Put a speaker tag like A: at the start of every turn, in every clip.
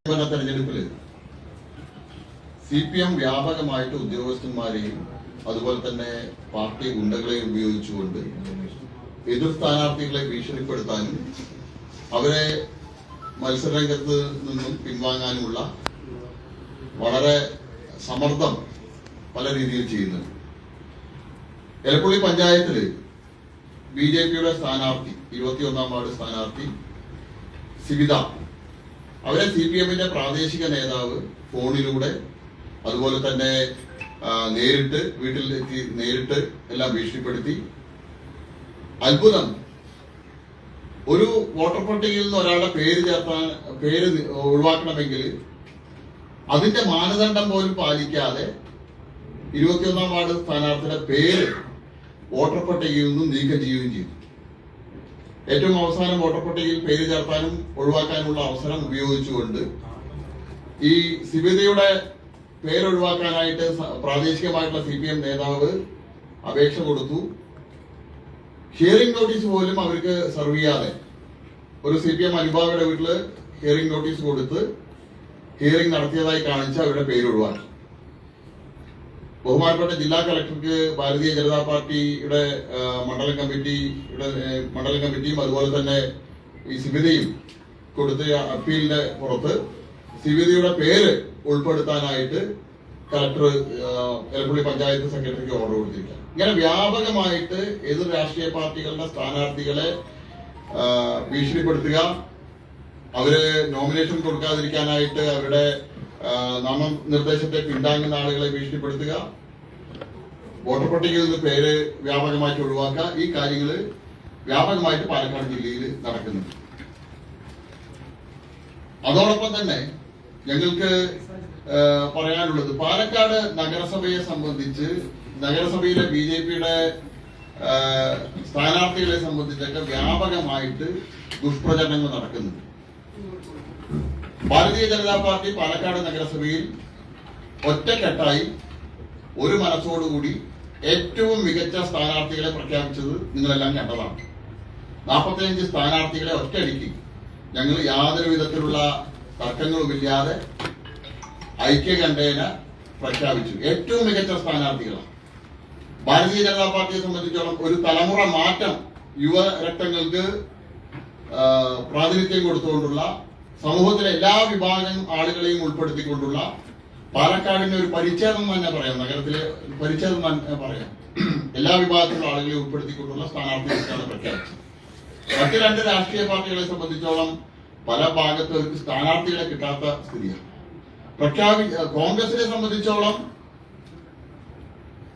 A: തെരഞ്ഞെടുപ്പിൽ CPM വ്യാപകമായിട്ട് ഉദ്യോഗസ്ഥന്മാരെയും അതുപോലെ തന്നെ പാർട്ടി ഗുണ്ടകളെയും ഉപയോഗിച്ചുകൊണ്ട് എതിർ സ്ഥാനാർത്ഥികളെ ഭീഷണിപ്പെടുത്താനും അവരെ മത്സരരംഗത്ത് നിന്നും പിൻവാങ്ങാനുമുള്ള വളരെ സമ്മർദ്ദം പല രീതിയിൽ ചെയ്യുന്നുണ്ട്. എലപ്പുള്ളി പഞ്ചായത്തില് BJP-യുടെ സ്ഥാനാർത്ഥി 21-ാം വാർഡ് സ്ഥാനാർത്ഥി സിവിത അവരെ CPM-ന്റെ പ്രാദേശിക നേതാവ് ഫോണിലൂടെ അതുപോലെ തന്നെ നേരിട്ട് വീട്ടിലെത്തി നേരിട്ട് എല്ലാം ഭീഷണിപ്പെടുത്തി. അത്ഭുതം, ഒരു വോട്ടർ പട്ടികയിൽ നിന്ന് ഒരാളുടെ പേര് ഒഴിവാക്കണമെങ്കിൽ അതിന്റെ മാനദണ്ഡം പോലും പാലിക്കാതെ 21-ാം വാർഡ് സ്ഥാനാർത്ഥിയുടെ പേര് വോട്ടർ പട്ടികയിൽ നിന്നും നീക്കം ചെയ്യുകയും ചെയ്തു. ഏറ്റവും അവസാനം വോട്ടർ പട്ടികയിൽ പേര് ചേർത്താനും ഒഴിവാക്കാനുമുള്ള അവസരം ഉപയോഗിച്ചുകൊണ്ട് ഈ സിവിതയുടെ പേരൊഴിവാക്കാനായിട്ട് പ്രാദേശികമായിട്ടുള്ള CPM നേതാവ് അപേക്ഷ കൊടുത്തു. ഹിയറിംഗ് നോട്ടീസ് പോലും അവർക്ക് സെർവ് ചെയ്യാതെ ഒരു CPM അനുഭാവിയുടെ വീട്ടില് ഹിയറിംഗ് നോട്ടീസ് കൊടുത്ത് ഹിയറിംഗ് നടത്തിയതായി കാണിച്ച് അവരുടെ പേര് ഒഴിവാക്കി. ബഹുമാനപ്പെട്ട ജില്ലാ കളക്ടർക്ക് ഭാരതീയ ജനതാ പാർട്ടിയുടെ മണ്ഡലം കമ്മിറ്റിയും അതുപോലെ തന്നെ ഈ സിവിതയും കൊടുത്ത അപ്പീലിന്റെ പുറത്ത് സിവിതയുടെ പേര് ഉൾപ്പെടുത്താനായിട്ട് കളക്ടർ എലപ്പുള്ളി പഞ്ചായത്ത് സെക്രട്ടറിക്ക് ഓർഡർ കൊടുത്തിരിക്കുക. ഇങ്ങനെ വ്യാപകമായിട്ട് എതിർ രാഷ്ട്രീയ പാർട്ടികളുടെ സ്ഥാനാർത്ഥികളെ ഭീഷണിപ്പെടുത്തുക, അവര് നോമിനേഷൻ കൊടുക്കാതിരിക്കാനായിട്ട് അവരുടെ നാമനിർദ്ദേശത്തെ പിന്താങ്ങുന്ന ആളുകളെ ഭീഷണിപ്പെടുത്തുക, വോട്ടർ പട്ടികയിൽ നിന്ന് പേര് വ്യാപകമായിട്ട് ഒഴിവാക്കുക, ഈ കാര്യങ്ങള് വ്യാപകമായിട്ട് പാലക്കാട് ജില്ലയിൽ നടക്കുന്നുണ്ട്. അതോടൊപ്പം തന്നെ ഞങ്ങൾക്ക് പറയാനുള്ളത്, പാലക്കാട് നഗരസഭയെ സംബന്ധിച്ച് നഗരസഭയിലെ BJP-യുടെ സ്ഥാനാർത്ഥികളെ സംബന്ധിച്ചൊക്കെ വ്യാപകമായിട്ട് ദുഷ്പ്രചരണങ്ങൾ നടക്കുന്നുണ്ട്. ഭാരതീയ ജനതാ പാർട്ടി പാലക്കാട് നഗരസഭയിൽ ഒറ്റക്കെട്ടായി ഒരു മനസ്സോടുകൂടി ഏറ്റവും മികച്ച സ്ഥാനാർത്ഥികളെ പ്രഖ്യാപിച്ചത് നിങ്ങളെല്ലാം കണ്ടതാണ്. 45 സ്ഥാനാർത്ഥികളെ ഒറ്റയടിക്ക് ഞങ്ങൾ യാതൊരു വിധത്തിലുള്ള തർക്കങ്ങളുമില്ലാതെ ഐക്യകണ്ഠേന പ്രഖ്യാപിച്ചു. ഏറ്റവും മികച്ച സ്ഥാനാർത്ഥികളാണ്. ഭാരതീയ ജനതാ പാർട്ടിയെ സംബന്ധിച്ചോളം ഒരു തലമുറ മാറ്റം, യുവരക്തങ്ങൾക്ക് പ്രാതിനിധ്യം കൊടുത്തുകൊണ്ടുള്ള, സമൂഹത്തിലെ എല്ലാ വിഭാഗം ആളുകളെയും ഉൾപ്പെടുത്തിക്കൊണ്ടുള്ള, പാലക്കാടിന്റെ ഒരു പരിച്ഛേദം തന്നെ പറയാം, നഗരത്തിലെ പരിച്ഛേദം തന്നെ പറയാം, എല്ലാ വിഭാഗത്തിലുള്ള ആളുകളെ ഉൾപ്പെടുത്തിക്കൊണ്ടുള്ള സ്ഥാനാർത്ഥികളാണ് പ്രഖ്യാപിച്ചത്. മറ്റ് 2 രാഷ്ട്രീയ പാർട്ടികളെ സംബന്ധിച്ചോളം പല ഭാഗത്തും അവർക്ക് സ്ഥാനാർത്ഥികളെ കിട്ടാത്ത സ്ഥിതിയാണ്. കോൺഗ്രസിനെ സംബന്ധിച്ചോളം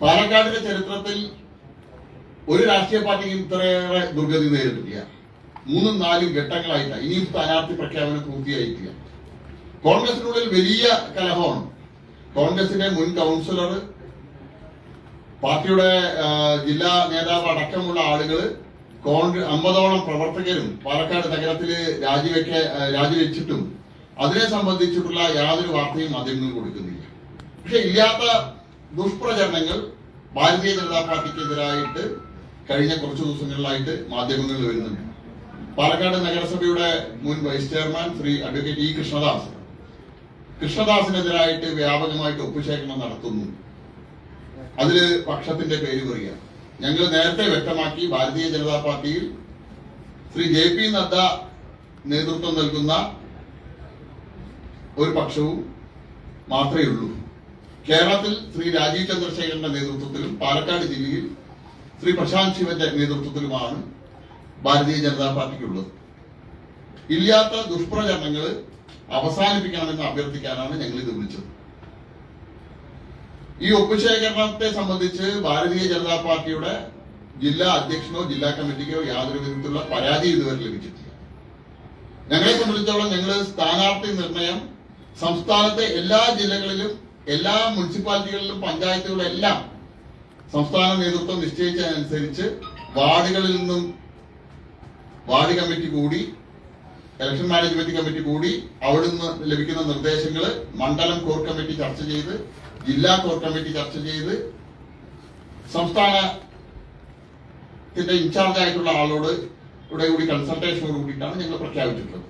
A: പാലക്കാടിന്റെ ചരിത്രത്തിൽ ഒരു രാഷ്ട്രീയ പാർട്ടിക്ക് ഇത്രയേറെ ദുർഗതി നേരിട്ടില്ല. 3-4 ഘട്ടങ്ങളായിട്ടാണ്. ഇനിയും സ്ഥാനാർത്ഥി പ്രഖ്യാപനം പൂർത്തിയായിട്ടില്ല. കോൺഗ്രസിനുള്ളിൽ വലിയ കലഹമാണ്. കോൺഗ്രസിന്റെ മുൻ കൗൺസിലർ, പാർട്ടിയുടെ ജില്ലാ നേതാവ് അടക്കമുള്ള ആളുകൾ, 50ഓളം പ്രവർത്തകരും പാലക്കാട് നഗരത്തില് രാജിവെച്ചിട്ടും അതിനെ സംബന്ധിച്ചിട്ടുള്ള യാതൊരു വാർത്തയും മാധ്യമങ്ങൾ കൊടുക്കുന്നില്ല. പക്ഷെ ഇല്ലാത്ത ദുഷ്പ്രചരണങ്ങൾ ഭാരതീയ ജനതാ പാർട്ടിക്കെതിരായിട്ട് കഴിഞ്ഞ കുറച്ചു ദിവസങ്ങളിലായിട്ട് മാധ്യമങ്ങളിൽ വരുന്നുണ്ട്. പാലക്കാട് നഗരസഭയുടെ മുൻ vice chairman Shri advocate E. കൃഷ്ണദാസിനെതിരായിട്ട് വ്യാപകമായിട്ട് ഒപ്പുശേഖരണം നടത്തുന്നു. അതില് പക്ഷത്തിന്റെ പേര് പറയുക. ഞങ്ങൾ നേരത്തെ വ്യക്തമാക്കി, ഭാരതീയ ജനതാ പാർട്ടിയിൽ ശ്രീ JP നദ്ദ നേതൃത്വം നൽകുന്ന ഒരു പക്ഷവും മാത്രമേ ഉള്ളൂ. കേരളത്തിൽ ശ്രീ രാജീവ് ചന്ദ്രശേഖരന്റെ നേതൃത്വത്തിലും പാലക്കാട് ജില്ലയിൽ ശ്രീ പ്രശാന്ത് ശിവന്റെ നേതൃത്വത്തിലുമാണ് ഭാരതീയ ജനതാ പാർട്ടിക്കുള്ളത്. ഇല്ലാത്ത ദുഷ്പ്രചരണങ്ങൾ അവസാനിപ്പിക്കണമെന്ന് അഭ്യർത്ഥിക്കാനാണ് ഞങ്ങൾ ഇത് വിളിച്ചത്. ഈ ഒപ്പുശേഖരണത്തെ സംബന്ധിച്ച് ഭാരതീയ ജനതാ പാർട്ടിയുടെ ജില്ലാ അധ്യക്ഷനോ ജില്ലാ കമ്മിറ്റിക്കോ യാതൊരു വിധത്തിലുള്ള പരാതി ഇതുവരെ ലഭിച്ചിട്ടില്ല. ഞങ്ങളെ സംബന്ധിച്ചോളം ഞങ്ങൾ സ്ഥാനാർത്ഥി നിർണയം സംസ്ഥാനത്തെ എല്ലാ ജില്ലകളിലും, എല്ലാ മുനിസിപ്പാലിറ്റികളിലും, പഞ്ചായത്തുകളിലെല്ലാം സംസ്ഥാന നേതൃത്വം നിശ്ചയിച്ചതനുസരിച്ച് വാർഡുകളിൽ നിന്നും വാർഡ് കമ്മിറ്റി കൂടി, ഇലക്ഷൻ മാനേജ്മെന്റ് കമ്മിറ്റി കൂടി, അവിടുന്ന് ലഭിക്കുന്ന നിർദ്ദേശങ്ങൾ മണ്ഡലം കോർ കമ്മിറ്റി ചർച്ച ചെയ്ത്, ജില്ലാ കോർ കമ്മിറ്റി ചർച്ച ചെയ്ത്, സംസ്ഥാനത്തിന്റെ ഇൻചാർജ് ആയിട്ടുള്ള ആളോട് കൂടി കൺസൾട്ടേഷനോട് കൂടിയിട്ടാണ് ഞങ്ങൾ പ്രഖ്യാപിച്ചിട്ടുള്ളത്.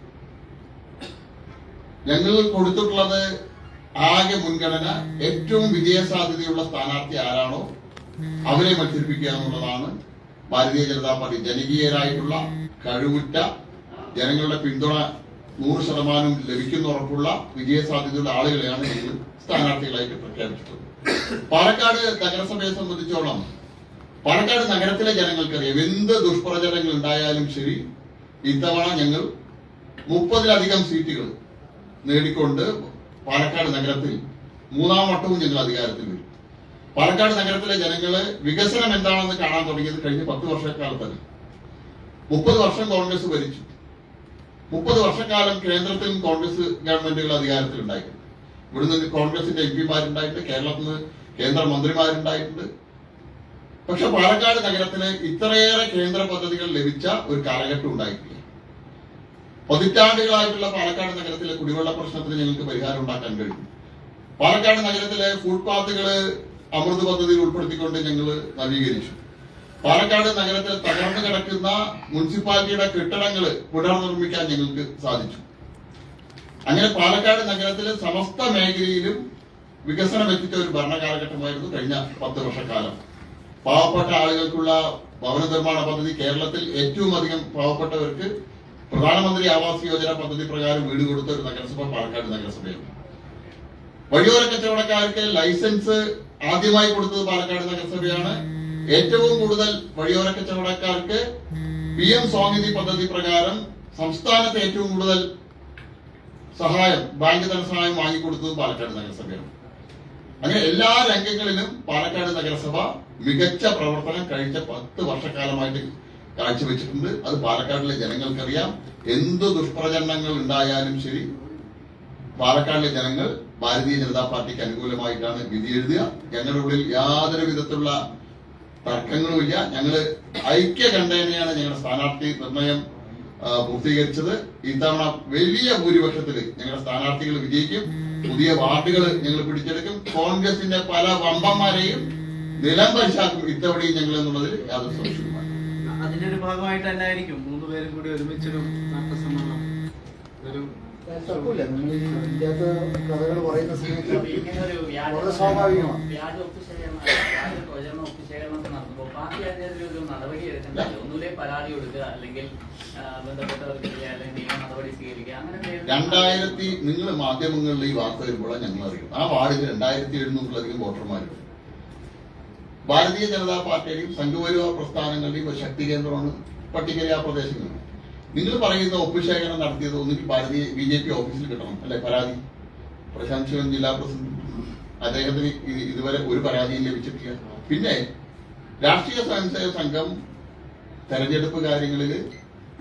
A: ഞങ്ങൾ കൊടുത്തിട്ടുള്ളത് ആകെ മുൻഗണന ഏറ്റവും വിജയസാധ്യതയുള്ള സ്ഥാനാർത്ഥി ആരാണോ അവരെ മത്സരിപ്പിക്കുക എന്നുള്ളതാണ്. ഭാരതീയ ജനതാ പാർട്ടി ജനകീയരായിട്ടുള്ള കഴിവുറ്റ ജനങ്ങളുടെ പിന്തുണ 100% ലഭിക്കുന്ന ഉറപ്പുള്ള വിജയസാധ്യതയുള്ള ആളുകളെയാണ് ഞങ്ങൾ സ്ഥാനാർത്ഥികളായിട്ട് പ്രഖ്യാപിച്ചിട്ടുള്ളത്. പാലക്കാട് നഗരസഭയെ സംബന്ധിച്ചോളം പാലക്കാട് നഗരത്തിലെ ജനങ്ങൾക്കറിയാം എന്ത് ദുഷ്പ്രചരണങ്ങൾ ഉണ്ടായാലും ശരി, ഇത്തവണ ഞങ്ങൾ 30-ലധികം സീറ്റുകൾ നേടിക്കൊണ്ട് പാലക്കാട് നഗരത്തിൽ 3-ാം വട്ടവും ഞങ്ങൾ അധികാരത്തിൽ വരും. പാലക്കാട് നഗരത്തിലെ ജനങ്ങള് വികസനം എന്താണെന്ന് കാണാൻ തുടങ്ങിയത് കഴിഞ്ഞ 10 വർഷക്കാലത്തല്ല. 30 വർഷം കോൺഗ്രസ് ഭരിച്ചു. 30 വർഷക്കാലം കേന്ദ്രത്തിലും കോൺഗ്രസ് ഗവൺമെന്റുകൾ അധികാരത്തിലുണ്ടായിട്ടുണ്ട്. ഇവിടുന്ന് കോൺഗ്രസിന്റെ MP-മാരുണ്ടായിട്ടുണ്ട്, കേരളത്തിൽ നിന്ന് കേന്ദ്രമന്ത്രിമാരുണ്ടായിട്ടുണ്ട്. പക്ഷെ പാലക്കാട് നഗരത്തിന് ഇത്രയേറെ കേന്ദ്ര പദ്ധതികൾ ലഭിച്ച ഒരു കാലഘട്ടം ഉണ്ടായിട്ടില്ല. പതിറ്റാണ്ടുകളായിട്ടുള്ള പാലക്കാട് നഗരത്തിലെ കുടിവെള്ള പ്രശ്നത്തിന് ഞങ്ങൾക്ക് പരിഹാരം ഉണ്ടാക്കാൻ കഴിയും. പാലക്കാട് നഗരത്തിലെ ഫുട്പാത്തുകള് അമൃത് പദ്ധതിയിൽ ഉൾപ്പെടുത്തിക്കൊണ്ട് ഞങ്ങൾ നവീകരിച്ചു. പാലക്കാട് നഗരത്തിൽ തകർന്നു കിടക്കുന്ന മുനിസിപ്പാലിറ്റിയുടെ കെട്ടിടങ്ങൾ പുനർനിർമ്മിക്കാൻ ഞങ്ങൾക്ക് സാധിച്ചു. അങ്ങനെ പാലക്കാട് നഗരത്തിലെ സമസ്ത മേഖലയിലും വികസനം എത്തിച്ച ഒരു ഭരണകാലഘട്ടമായിരുന്നു കഴിഞ്ഞ 10 വർഷക്കാലം. പാവപ്പെട്ട ആളുകൾക്കുള്ള ഭവന നിർമ്മാണ പദ്ധതി, കേരളത്തിൽ ഏറ്റവും അധികം പാവപ്പെട്ടവർക്ക് പ്രധാനമന്ത്രി ആവാസ് യോജന പദ്ധതി പ്രകാരം വീട് കൊടുത്ത ഒരു നഗരസഭ പാലക്കാട് നഗരസഭയാണ്. വഴിയോര കച്ചവടക്കാർക്ക് ലൈസൻസ് ആദ്യമായി കൊടുത്തത് പാലക്കാട് നഗരസഭയാണ്. ഏറ്റവും കൂടുതൽ വഴിയോര കച്ചവടക്കാർക്ക് PM സ്വാനിധി പദ്ധതി പ്രകാരം സംസ്ഥാനത്ത് ഏറ്റവും കൂടുതൽ സഹായം, ബാങ്ക് ധനസഹായം വാങ്ങിക്കൊടുത്തത് പാലക്കാട് നഗരസഭയാണ്. അങ്ങനെ എല്ലാ രംഗങ്ങളിലും പാലക്കാട് നഗരസഭ മികച്ച പ്രവർത്തനം കഴിഞ്ഞ 10 വർഷക്കാലമായിട്ട് കാഴ്ചവെച്ചിട്ടുണ്ട്. അത് പാലക്കാടിലെ ജനങ്ങൾക്കറിയാം. എന്ത് ദുഷ്പ്രചരണങ്ങൾ ഉണ്ടായാലും ശരി, പാലക്കാടിലെ ജനങ്ങൾ ഭാരതീയ ജനതാ പാർട്ടിക്ക് അനുകൂലമായിട്ടാണ് വിധി എഴുതുക. ഞങ്ങളുടെ ഉള്ളിൽ യാതൊരു വിധത്തിലുള്ള തർക്കങ്ങളുമില്ല. ഞങ്ങള് ഐക്യകണ്ഠേനയാണ് ഞങ്ങളുടെ സ്ഥാനാർത്ഥി നിർണയം പൂർത്തീകരിച്ചത്. ഇത്തവണ വലിയ ഭൂരിപക്ഷത്തിൽ ഞങ്ങളുടെ സ്ഥാനാർത്ഥികൾ വിജയിക്കും. പുതിയ വാർഡുകൾ ഞങ്ങൾ പിടിച്ചെടുക്കും. കോൺഗ്രസിന്റെ പല വമ്പന്മാരെയും നിലം പരിശാക്കും ഇത്തവണയും ഞങ്ങൾ എന്നുള്ളതിൽ യാതൊരു സംശയവുമില്ല.
B: അതിന്റെ ഒരു ഭാഗമായിട്ട് തന്നെ ആയിരിക്കും 3 പേരും കൂടി ഒരുമിച്ചൊരു നാട്ടസമ്മേളനം. ഒരു
C: തർക്കമില്ല. നിങ്ങൾ ഈ ഇതിനകത്ത് കഥകൾ പറയുന്ന സമയത്ത് വളരെ സ്വാഭാവികമാണ്.
D: പാർട്ടി അതിനൊരു നടപടി എടുക്കണ്ടല്ലോ. ഒന്നുമില്ലേ പരാതി കൊടുക്കുക, അല്ലെങ്കിൽ ബന്ധപ്പെട്ടവർക്കെതിരെ അല്ലെങ്കിൽ നടപടി സ്വീകരിക്കുക, അങ്ങനെ
A: നിങ്ങൾ മാധ്യമങ്ങളിൽ ഈ വാർത്ത വരുമ്പോഴാണ് ഞങ്ങൾ അറിയും. ആ വാർഡിൽ 2700-ലധികം വോട്ടർമാരുണ്ട്. ഭാരതീയ ജനതാ പാർട്ടിയുടെയും സംഘപരിവാർ പ്രസ്ഥാനങ്ങളുടെയും ഒരു ശക്തി കേന്ദ്രമാണ് പട്ടികജാ പ്രദേശങ്ങൾ. നിങ്ങൾ പറയുന്ന ഒപ്പുശേഖരണം നടത്തിയത് ഒന്നുകിൽ BJP ഓഫീസിൽ കിട്ടണം, അല്ലെ? പരാതി പ്രശാന്ത് ശിവൻ ജില്ലാ പ്രസിഡന്റ്, അദ്ദേഹത്തിന് ഇതുവരെ ഒരു പരാതിയും ലഭിച്ചിട്ടില്ല. പിന്നെ രാഷ്ട്രീയ സ്വയംസേവക സംഘം തെരഞ്ഞെടുപ്പ് കാര്യങ്ങളിൽ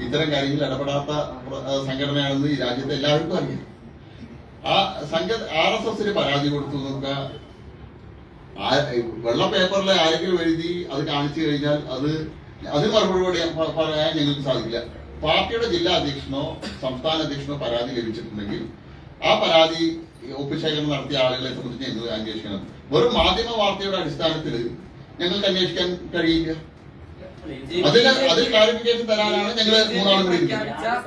A: ഇത്തരം കാര്യങ്ങളിൽ ഇടപെടാത്ത സംഘടനയാണെന്ന് ഈ രാജ്യത്തെ എല്ലാവർക്കും അറിയാം. ആ RSSന് പരാതി കൊടുത്തു നോക്കുക. വെള്ള പേപ്പറിൽ ആരെങ്കിലും എഴുതി അത് കാണിച്ചു കഴിഞ്ഞാൽ അതിന് മറുപടി പറയാൻ ഞങ്ങൾക്ക് സാധിക്കില്ല. പാർട്ടിയുടെ ജില്ലാ അധ്യക്ഷനോ സംസ്ഥാന അധ്യക്ഷനോ പരാതി ലഭിച്ചിട്ടുണ്ടെങ്കിൽ ആ പരാതി ഒപ്പുശേഖരണം നടത്തിയ ആളുകളെ സംബന്ധിച്ച് ഞങ്ങൾ അന്വേഷിക്കണം. വെറും മാധ്യമ വാർത്തയുടെ അടിസ്ഥാനത്തിൽ ഞങ്ങൾക്ക് അന്വേഷിക്കാൻ കഴിയില്ല. അതിൽ ക്ലാരിഫിക്കേഷൻ തരാനാണ് ഞങ്ങൾ 3 ആളും കൂടി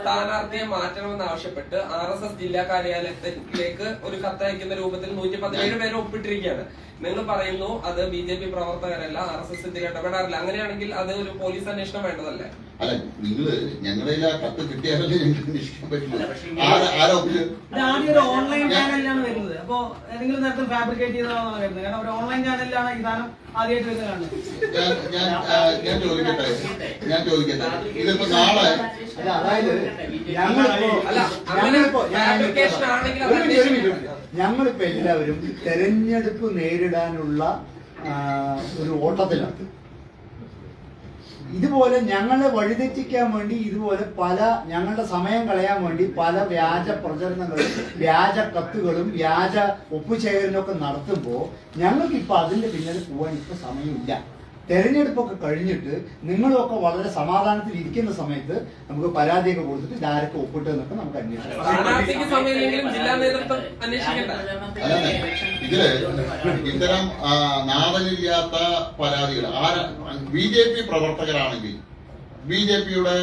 E: സ്ഥാനാർത്ഥിയെ മാറ്റണമെന്ന് ആവശ്യപ്പെട്ട് RSS ജില്ലാ കാര്യാലയത്തിലേക്ക് ഒരു കത്തയക്കുന്ന രൂപത്തിൽ 117 പേര് ഒപ്പിട്ടിരിക്കുകയാണ്. നിങ്ങൾ പറയുന്നു അത് BJP പ്രവർത്തകരല്ല, RSS ഇതിൽ ഇടപെടാറില്ല. അങ്ങനെയാണെങ്കിൽ അത് ഒരു പോലീസ് അന്വേഷണം വേണ്ടതല്ലേ?
A: അല്ല, നിങ്ങള് ഞങ്ങളുടെ കത്ത് കിട്ടിയാലല്ലേ ഞങ്ങൾക്ക് അന്വേഷിക്കാൻ പറ്റില്ല.
B: ആദ്യം ഒരു ഓൺലൈൻ ചാനലിലാണ് വരുന്നത്. അപ്പൊ നിങ്ങൾ നേരത്തെ ഫാബ്രിക്കേറ്റ് ചെയ്തതാണ് വരുന്നത്. കാരണം ഒരു ഓൺലൈൻ ചാനലിലാണ് ഈ സാധനം ആദ്യമായിട്ട് വരുന്നത്.
A: ഞാൻ ചോദിക്കട്ടെ ഇതിപ്പോ നാളെ
C: ഞങ്ങളിപ്പോ എല്ലാവരും തെരഞ്ഞെടുപ്പ് നേരിടാനുള്ള ഒരു ഓട്ടത്തിലാണ്. ഇതുപോലെ ഞങ്ങളെ വഴിതെറ്റിക്കാൻ വേണ്ടി ഇതുപോലെ ഞങ്ങളുടെ സമയം കളയാൻ വേണ്ടി പല വ്യാജ പ്രചരണങ്ങളും വ്യാജ കത്തുകളും വ്യാജ ഒപ്പുശേഖരണമൊക്കെ നടത്തുമ്പോൾ ഞങ്ങൾക്കിപ്പോൾ അതിന്റെ പിന്നിൽ പോകാൻ ഇപ്പൊ സമയമില്ല. തെരഞ്ഞെടുപ്പൊക്കെ കഴിഞ്ഞിട്ട് നിങ്ങളൊക്കെ വളരെ സമാധാനത്തിൽ ഇരിക്കുന്ന സമയത്ത് നമുക്ക് പരാതിയൊക്കെ കൊടുത്തിട്ട് ഡയറക്റ്റ് ഒപ്പിട്ട് എന്നൊക്കെ നമുക്ക്
E: അന്വേഷിക്കാം.
A: ഇതില് ഇത്തരം നാടനില്ലാത്ത പരാതികൾ BJP പ്രവർത്തകരാണെങ്കിൽ BJPയുടെ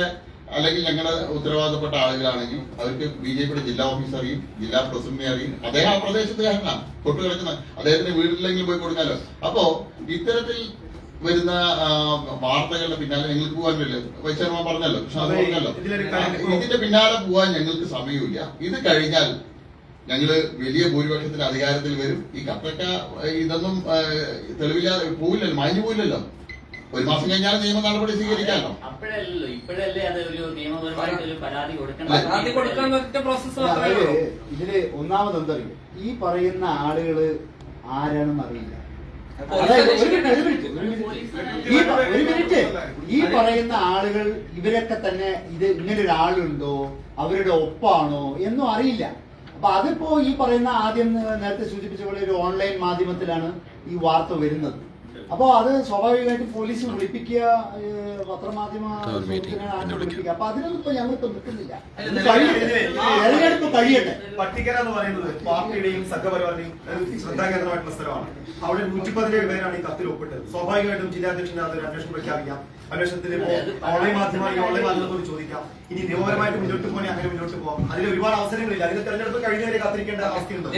A: അല്ലെങ്കിൽ ഞങ്ങളുടെ ഉത്തരവാദിത്തപ്പെട്ട ആളുകളാണെങ്കിൽ അവർക്ക് BJPയുടെ ജില്ലാ ഓഫീസർ അറിയും, ജില്ലാ പ്രസിഡന്റിനെ അറിയും. അദ്ദേഹം ആ പ്രദേശത്തുകാരനാണ്, തൊട്ട് കിടക്കുന്ന അദ്ദേഹത്തിന്റെ വീട്ടിലെങ്കിലും പോയി കൊടുക്കാമല്ലോ. അപ്പോ ഇത്തരത്തിൽ വരുന്ന വാർത്തകളുടെ പിന്നാലെ ഞങ്ങൾക്ക് പോകാൻ പറ്റില്ല. വൈസ് ചെയർമാൻ പറഞ്ഞല്ലോ, കൃഷ്ണദാസ് പറഞ്ഞല്ലോ, ഇതിന്റെ പിന്നാലെ പോകാൻ ഞങ്ങൾക്ക് സമയമില്ല. ഇത് കഴിഞ്ഞാൽ ഞങ്ങള് വലിയ ഭൂരിപക്ഷത്തിൽ അധികാരത്തിൽ വരും. ഈ കപ്പക്ക ഇതൊന്നും തെളിവില്ലാതെ പോവില്ലല്ലോ, മാഞ്ഞു പോയില്ലല്ലോ. ഒരു മാസം കഴിഞ്ഞാൽ നിയമ നടപടി സ്വീകരിക്കാമല്ലോ.
D: അപ്പോഴല്ലോ ഇപ്പോഴല്ലേ അത് ഒരു നിയമപരമായിട്ട് ഒരു പരാതി
E: പരാതി കൊടുക്കാൻ ഒറ്റ പ്രോസസ് മാത്രമേ
C: അതായത്
E: ഉള്ളൂ.
C: ഇതില് ഒന്നാമത് എന്തറിയോ, ഈ പറയുന്ന ആളുകള് ആരാണെന്ന് അറിയില്ല.
E: പോലീസ്
C: അതായത് ഒരു
E: അന്വേഷിക്കട്ടെ.
C: മിനിറ്റ്, ഈ പറയുന്ന ആളുകൾ ഇവരൊക്കെ തന്നെ ഇത് ഇങ്ങനെ ഒരാളുണ്ടോ, അവരുടെ ഒപ്പാണോ എന്നും അറിയില്ല. അപ്പൊ അതിപ്പോ ഈ പറയുന്ന ആദ്യം നേരത്തെ സൂചിപ്പിച്ച പോലെ ഒരു ഓൺലൈൻ മാധ്യമത്തിലാണ് ഈ വാർത്ത വരുന്നത്. അപ്പോ അത് സ്വാഭാവികമായിട്ടും പോലീസ് വിളിപ്പിക്കുക, പത്രമാധ്യമ വിളിപ്പിക്കുക. അപ്പൊ അതിനൊന്നും ഇപ്പൊ ഞങ്ങളിപ്പോ നിൽക്കുന്നില്ല. തെരഞ്ഞെടുപ്പ് കഴിയട്ടെ.
F: പട്ടിക്കര എന്ന് പറയുന്നത് പാർട്ടിയുടെയും സംഘപരിവാറിന്റെയും ശ്രദ്ധാകേന്ദ്രമായിട്ടുള്ള സ്ഥലമാണ്. അവിടെ 117 പേരാണ് ഈ കത്തിൽ ഒപ്പിട്ടത്. സ്വാഭാവികമായിട്ടും ജില്ലാധ്യക്ഷന് അതൊരു അന്വേഷണം പ്രഖ്യാപിക്കാം. അന്വേഷണത്തിൽ ഓൺലൈൻ മാധ്യമത്തോട് ചോദിക്കാം. ഇനി നിയമപരമായിട്ട് മുന്നോട്ട് പോകണേ അങ്ങനെ മുന്നോട്ട് പോകാം. അതിൽ ഒരുപാട് അവസരങ്ങളില്ല. അതിന് തെരഞ്ഞെടുപ്പ് കഴിഞ്ഞവരെ കാത്തിരിക്കേണ്ട അവസ്ഥയുണ്ട്.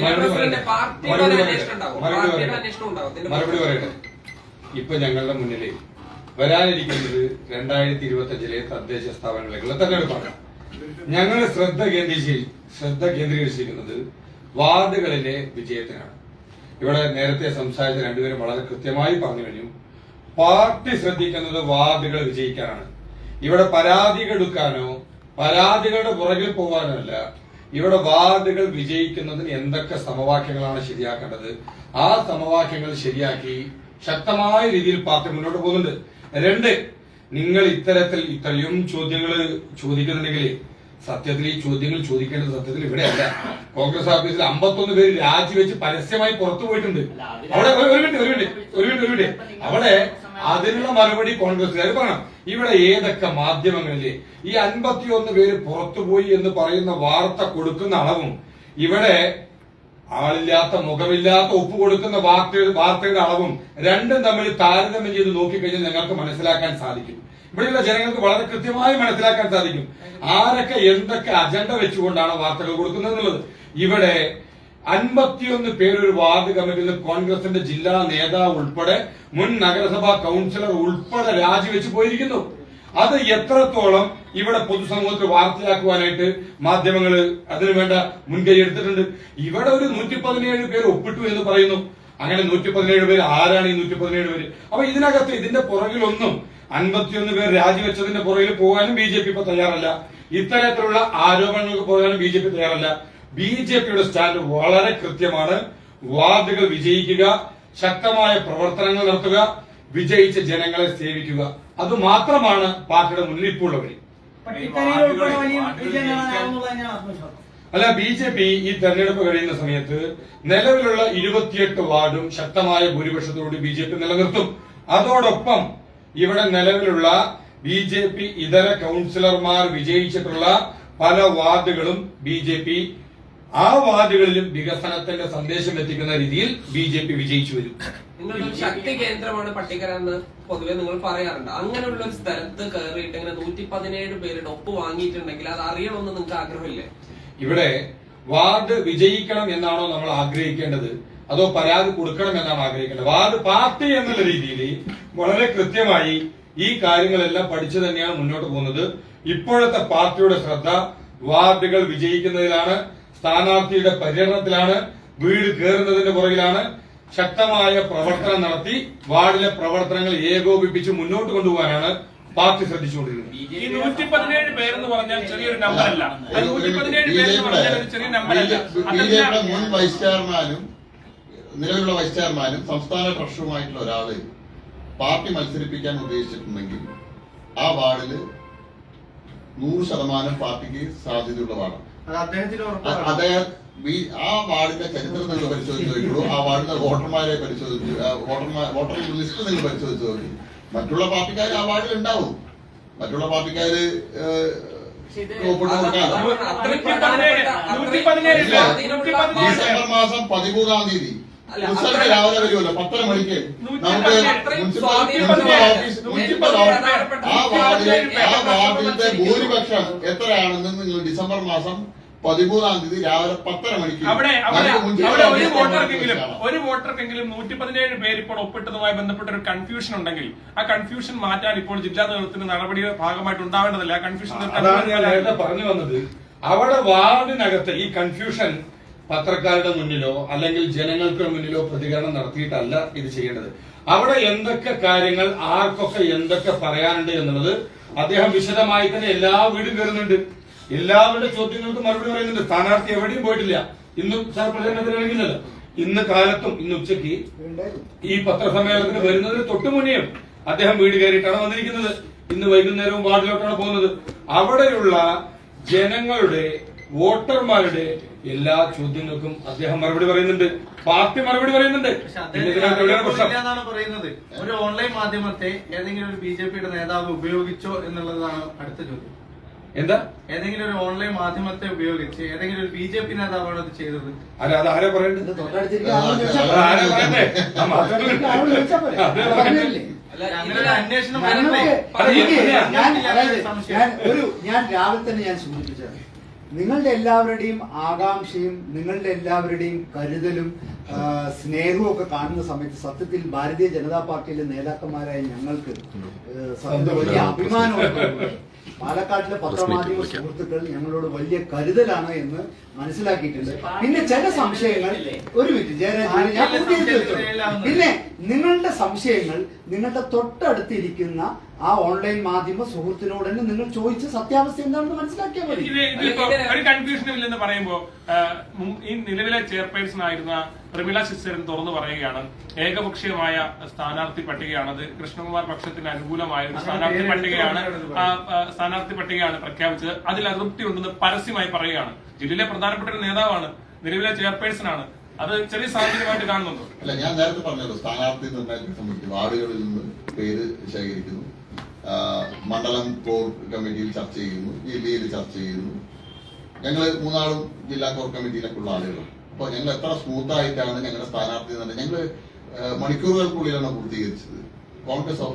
G: മറുപടി പറയട്ടെ. ഇപ്പൊ ഞങ്ങളുടെ മുന്നിൽ വരാനിരിക്കുന്നത് 2025 തദ്ദേശ സ്ഥാപനങ്ങളിലേക്കുള്ള തെരഞ്ഞെടുപ്പാണ്. ഞങ്ങൾ ശ്രദ്ധ കേന്ദ്രീകരിച്ചിരിക്കുന്നത് വാർഡുകളിലെ വിജയത്തിനാണ്. ഇവിടെ നേരത്തെ സംസാരിച്ച രണ്ടുപേരും വളരെ കൃത്യമായി പറഞ്ഞു കഴിഞ്ഞു. പാർട്ടി ശ്രദ്ധിക്കുന്നത് വാർഡുകൾ വിജയിക്കാനാണ്. ഇവിടെ പരാതികൾ എടുക്കാനോ പരാതികളുടെ പുറകിൽ പോകാനോ അല്ല. ഇവിടെ വാർഡുകൾ വിജയിക്കുന്നതിന് എന്തൊക്കെ സമവാക്യങ്ങളാണ് ശരിയാക്കേണ്ടത്, ആ സമവാക്യങ്ങൾ ശരിയാക്കി ശക്തമായ രീതിയിൽ പാർട്ടി മുന്നോട്ട് പോകുന്നുണ്ട്. 2, നിങ്ങൾ ഇത്രയും ചോദ്യങ്ങൾ ചോദിക്കുന്നുണ്ടെങ്കിൽ സത്യത്തിൽ ഈ ചോദ്യങ്ങൾ ചോദിക്കേണ്ടത് സത്യത്തിൽ ഇവിടെയല്ല. കോൺഗ്രസ് ഓഫീസിൽ 51 പേര് രാജിവെച്ച് പരസ്യമായി പുറത്തു പോയിട്ടുണ്ട്. അവിടെ ഒരു മിനിറ്റ് അവിടെ അതിനുള്ള മറുപടി കോൺഗ്രസ്സുകാർ പറയണം. ഇവിടെ ഏതൊക്കെ മാധ്യമങ്ങളിലെ ഈ 51 പേര് പുറത്തുപോയി എന്ന് പറയുന്ന വാർത്ത കൊടുക്കുന്ന അളവും ഇവിടെ ആളില്ലാത്ത മുഖമില്ലാത്ത ഒപ്പ് കൊടുക്കുന്ന വാർത്തയുടെ അളവും രണ്ടും തമ്മിൽ താരതമ്യം ചെയ്ത് നോക്കിക്കഴിഞ്ഞാൽ നിങ്ങൾക്ക് മനസ്സിലാക്കാൻ സാധിക്കും. ഇവിടെയുള്ള ജനങ്ങൾക്ക് വളരെ കൃത്യമായി മനസ്സിലാക്കാൻ സാധിക്കും ആരൊക്കെ എന്തൊക്കെ അജണ്ട വെച്ചുകൊണ്ടാണ് വാർത്തകൾ കൊടുക്കുന്നത് എന്നുള്ളത്. ഇവിടെ 51 പേര് ഒരു വാർഡ് കമ്മിറ്റിയിൽ കോൺഗ്രസിന്റെ ജില്ലാ നേതാവ് ഉൾപ്പെടെ മുൻ നഗരസഭാ കൗൺസിലർ ഉൾപ്പെടെ രാജിവെച്ച് പോയിരിക്കുന്നു. അത് എത്രത്തോളം ഇവിടെ പൊതുസമൂഹത്തിൽ വാർത്തയാക്കുവാനായിട്ട് മാധ്യമങ്ങൾ അതിനുവേണ്ട മുൻകൈ എടുത്തിട്ടുണ്ട്. ഇവിടെ ഒരു 117 പേര് ഒപ്പിട്ടു എന്ന് പറയുന്നു. അങ്ങനെ 117 പേര് ആരാണ് ഈ 117 പേര്? അപ്പൊ ഇതിനകത്ത് ഇതിന്റെ പുറകിലൊന്നും 51 പേർ രാജിവെച്ചതിന്റെ പുറകിൽ പോകാനും BJP ഇപ്പൊ തയ്യാറല്ല. ഇത്തരത്തിലുള്ള ആരോപണങ്ങൾക്ക് പോകാനും BJP തയ്യാറല്ല. BJPയുടെ സ്റ്റാൻഡ് വളരെ കൃത്യമാണ്. വാർഡുകൾ വിജയിക്കുക, ശക്തമായ പ്രവർത്തനങ്ങൾ നടത്തുക, വിജയിച്ച ജനങ്ങളെ സേവിക്കുക, അത് മാത്രമാണ് പാർട്ടിയുടെ മുന്നിൽ ഇപ്പോൾ ഉള്ളവർ. അല്ല, BJP ഈ തെരഞ്ഞെടുപ്പ് കഴിയുന്ന സമയത്ത് നിലവിലുള്ള 28 വാർഡും ശക്തമായ ഭൂരിപക്ഷത്തോടുകൂടി BJP നിലനിർത്തും. അതോടൊപ്പം ഇവിടെ നിലവിലുള്ള BJP ഇതര കൗൺസിലർമാർ വിജയിച്ചിട്ടുള്ള പല വാർഡുകളും BJP ആ വാർഡുകളിലും വികസനത്തിന്റെ സന്ദേശം എത്തിക്കുന്ന രീതിയിൽ BJP വിജയിച്ചു വരും.
E: നിങ്ങളുടെ ശക്തി കേന്ദ്രമാണ് പട്ടിക്കര എന്ന് പൊതുവെ നിങ്ങൾ പറയാറുണ്ട്. അങ്ങനെയുള്ള ഒരു സ്ഥലത്ത് കയറിയിട്ട് ഇങ്ങനെ 117 പേരുടെ ഒപ്പ് വാങ്ങിയിട്ടുണ്ടെങ്കിൽ അത് അറിയണമെന്ന് നിങ്ങൾക്ക് ആഗ്രഹമില്ലേ?
G: ഇവിടെ വാർഡ് വിജയിക്കണം എന്നാണോ നമ്മൾ ആഗ്രഹിക്കേണ്ടത്, അതോ പരാതി കൊടുക്കണം എന്നാണ് ആഗ്രഹിക്കേണ്ടത്? വാർഡ് പാർട്ടി എന്നുള്ള രീതിയിൽ വളരെ കൃത്യമായി ഈ കാര്യങ്ങളെല്ലാം പഠിച്ചു തന്നെയാണ് മുന്നോട്ട് പോകുന്നത്. ഇപ്പോഴത്തെ പാർട്ടിയുടെ ശ്രദ്ധ വാർഡുകൾ വിജയിക്കുന്നതിലാണ്, സ്ഥാനാർത്ഥിയുടെ പര്യടനത്തിലാണ്, വീട് കയറുന്നതിന്റെ പുറകിലാണ്. ശക്തമായ പ്രവർത്തനം നടത്തി വാർഡിലെ പ്രവർത്തനങ്ങൾ ഏകോപിപ്പിച്ച് മുന്നോട്ട് കൊണ്ടുപോകാനാണ് പാർട്ടി ശ്രദ്ധിച്ചുകൊണ്ടിരിക്കുന്നത്.
H: ഈ 117 പേരെന്ന് പറഞ്ഞാൽ ചെറിയൊരു നമ്പറല്ല. 117 പേരെന്ന് പറഞ്ഞാൽ ഒരു ചെറിയ നമ്പറല്ല.
A: BJPയുടെ മുൻ വൈസ് ചെയർമാനും നിലവിലുള്ള വൈസ് ചെയർമാനും സംസ്ഥാന ട്രഷറുമായിട്ടുള്ള ഒരാള് പാർട്ടി മത്സരിപ്പിക്കാൻ ഉദ്ദേശിച്ചിട്ടുണ്ടെങ്കിൽ ആ വാർഡില് 100% പാർട്ടിക്ക് സാധ്യതയുള്ള വാർഡാണ്. അദ്ദേഹം ആ വാർഡിന്റെ ചരിത്രം നിങ്ങൾ പരിശോധിച്ച് നോക്കിയുള്ളൂ. ആ വാർഡിലെ വോട്ടർമാരെ പരിശോധിച്ചു, വോട്ടർ ലിസ്റ്റ് നിങ്ങൾ പരിശോധിച്ച് നോക്കി. മറ്റുള്ള പാർട്ടിക്കാർ ആ വാർഡിൽ ഉണ്ടാവും. മറ്റുള്ള പാർട്ടിക്കാര് ഡിസംബർ മാസം 13-ാം തീയതി
E: അല്ല,
A: റിസൾട്ട്
E: അത്ര-
A: രാവിലെ വരുമല്ലോ 10:30 മണിക്ക് നമുക്ക്
E: അത്രയും
A: മുനിസിപ്പൽ
E: സ്വാധീനമുള്ള
A: ഓഫീസ് ആ വാർഡിലത്തെ ഭൂരിപക്ഷം എത്രയാണെന്ന് നിങ്ങൾ ഡിസംബർ മാസം 13-ാം തീയതി രാവിലെ 10:30 മണിക്ക്
H: അവിടെ
A: നമുക്ക് മുനിസിപ്പൽ
H: ഒരു
A: ഓഫീസിൽ
H: വോട്ടർക്കെങ്കിലും 117 പേര് ഇപ്പോൾ ഒപ്പിട്ടതുമായി ബന്ധപ്പെട്ട ഒരു കൺഫ്യൂഷൻ ഉണ്ടെങ്കിൽ ആ കൺഫ്യൂഷൻ മാറ്റാൻ ഇപ്പോൾ ജില്ലാ നേതൃത്വത്തിന്റെ നടപടിയുടെ ഭാഗമായിട്ട് ഉണ്ടാവേണ്ടതല്ല. ആ കൺഫ്യൂഷൻ
G: അതാണ് ഞാൻ നേരത്തെ പറഞ്ഞു വന്നത്. അവിടെ വാർഡിനകത്ത് ഈ കൺഫ്യൂഷൻ പത്രക്കാരുടെ മുന്നിലോ അല്ലെങ്കിൽ ജനങ്ങൾക്ക് മുന്നിലോ പ്രതികരണം നടത്തിയിട്ടല്ല ഇത് ചെയ്യേണ്ടത്. അവിടെ എന്തൊക്കെ കാര്യങ്ങൾ ആർക്കൊക്കെ എന്തൊക്കെ പറയാനുണ്ട് എന്നുള്ളത് അദ്ദേഹം വിശദമായി തന്നെ എല്ലാ വീടും കയറുന്നുണ്ട്, എല്ലാവരുടെ ചോദ്യങ്ങൾക്കും മറുപടി പറയുന്നുണ്ട്. സ്ഥാനാർത്ഥി എവിടെയും പോയിട്ടില്ല. ഇന്നും സാർ പ്രചരണത്തിന് ഇറങ്ങില്ലല്ലോ. ഇന്ന് കാലത്തും ഇന്ന് ഉച്ചയ്ക്ക് ഈ പത്രസമ്മേളനത്തിന് വരുന്നതിന് തൊട്ടു മുന്നെയും അദ്ദേഹം വീട് കയറിയിട്ടാണ് വന്നിരിക്കുന്നത്. ഇന്ന് വൈകുന്നേരവും വാർഡിലോട്ടാണ് പോകുന്നത്. അവിടെയുള്ള ജനങ്ങളുടെ വോട്ടർമാരുടെ എല്ലാ ചോദ്യങ്ങൾക്കും അദ്ദേഹം മറുപടി പറയുന്നുണ്ട്, പാർട്ടി മറുപടി പറയുന്നുണ്ട്. പിന്നെ ഇതിനകത്ത് എവിടെയാണ് പ്രശ്നം?
I: എന്നാണ് പറയുന്നത്. ഒരു ഓൺലൈൻ മാധ്യമത്തെ ഏതെങ്കിലും ഒരു ബിജെപിയുടെ നേതാവ് ഉപയോഗിച്ചോ എന്നുള്ളതാണ് അടുത്ത ചോദ്യം.
G: എന്താ
I: ഏതെങ്കിലും ഒരു ഓൺലൈൻ മാധ്യമത്തെ ഉപയോഗിച്ച് ഏതെങ്കിലും ഒരു ബിജെപി നേതാവാണ് അത് ചെയ്തത്?
G: അല്ല, അത് ആരാ പറയേണ്ടത്? അത് ആരാ പറയണ്ടേ? ആ മാധ്യമങ്ങൾ അതേ പറയണ്ടേ?
I: അങ്ങനെ ഒരു അന്വേഷണം
C: ഞാൻ രാവിലെ തന്നെ ഞാൻ സൂചിപ്പിച്ചത് നിങ്ങളുടെ എല്ലാവരുടെയും ആകാംക്ഷയും നിങ്ങളുടെ എല്ലാവരുടെയും കരുതലും സ്നേഹവും ഒക്കെ കാണുന്ന സമയത്ത് സത്യത്തിൽ ഭാരതീയ ജനതാ പാർട്ടിയിലെ നേതാക്കന്മാരായ ഞങ്ങൾക്ക് സത്യത്തിൽ വലിയ അഭിമാനമുണ്ട്. പാലക്കാട്ടിലെ പത്രമാധ്യമ സുഹൃത്തുക്കൾ ഞങ്ങളോട് വലിയ കരുതലാണ് എന്ന് മനസ്സിലാക്കിയിട്ടുണ്ട്. പിന്നെ ചില സംശയങ്ങൾ ഒരു മിനിറ്റ് ജയരാജ് ഞാൻ പൂർത്തീകരിച്ചു. പിന്നെ നിങ്ങളുടെ സംശയങ്ങൾ നിങ്ങളുടെ തൊട്ടടുത്തിരിക്കുന്ന ആ ഓൺലൈൻ മാധ്യമ സുഹൃത്തിനോട് തന്നെ നിങ്ങൾ ചോദിച്ച് സത്യാവസ്ഥ എന്താണെന്ന് മനസ്സിലാക്കിയാൽ മതി.
H: ഇതിപ്പോ ഒരു കൺഫ്യൂഷനും ഇല്ലെന്ന് പറയുമ്പോ ഈ നിലവിലെ ചെയർപേഴ്സൺ ആയിരുന്ന പ്രമീള ശശിധരൻ തുറന്നു പറയുകയാണ്, ഏകപക്ഷീയമായ സ്ഥാനാർത്ഥി പട്ടികയാണത്, കൃഷ്ണകുമാർ പക്ഷത്തിന് അനുകൂലമായ ഒരു സ്ഥാനാർത്ഥി പട്ടികയാണ് പ്രഖ്യാപിച്ചത്, അതിൽ അതൃപ്തി ഉണ്ടെന്ന് പരസ്യമായി പറയുകയാണ്. ജില്ലയിലെ പ്രധാനപ്പെട്ട ഒരു നേതാവാണ്, നിലവിലെ ചെയർപേഴ്സൺ ആണ്. അത് ചെറിയ സാഹചര്യമായിട്ട് കാണുന്നുണ്ടോ?
A: അല്ല, ഞാൻ നേരത്തെ പറഞ്ഞല്ലോ, സ്ഥാനാർത്ഥി നിർണ്ണയത്തെ സംബന്ധിച്ച് വാർഡുകളിൽ നിന്ന് പേര് ശേഖരിക്കുന്നു, മണ്ഡലം കോർ കമ്മിറ്റിയിൽ ചർച്ച ചെയ്യുന്നു, ജില്ലയിൽ ചർച്ച ചെയ്യുന്നു. ഞങ്ങൾ മൂന്നാളും ജില്ലാ കോർ കമ്മിറ്റിയിലൊക്കെ ഉള്ള ആളുകളാണ്. അപ്പൊ ഞങ്ങൾ എത്ര സ്മൂത്ത് ആയിട്ടാണ് ഞങ്ങളുടെ സ്ഥാനാർത്ഥി തന്നെ ഞങ്ങൾ മണിക്കൂറുകൾക്കുള്ളിലാണ് പൂർത്തീകരിച്ചത്. കോൺഗ്രസോ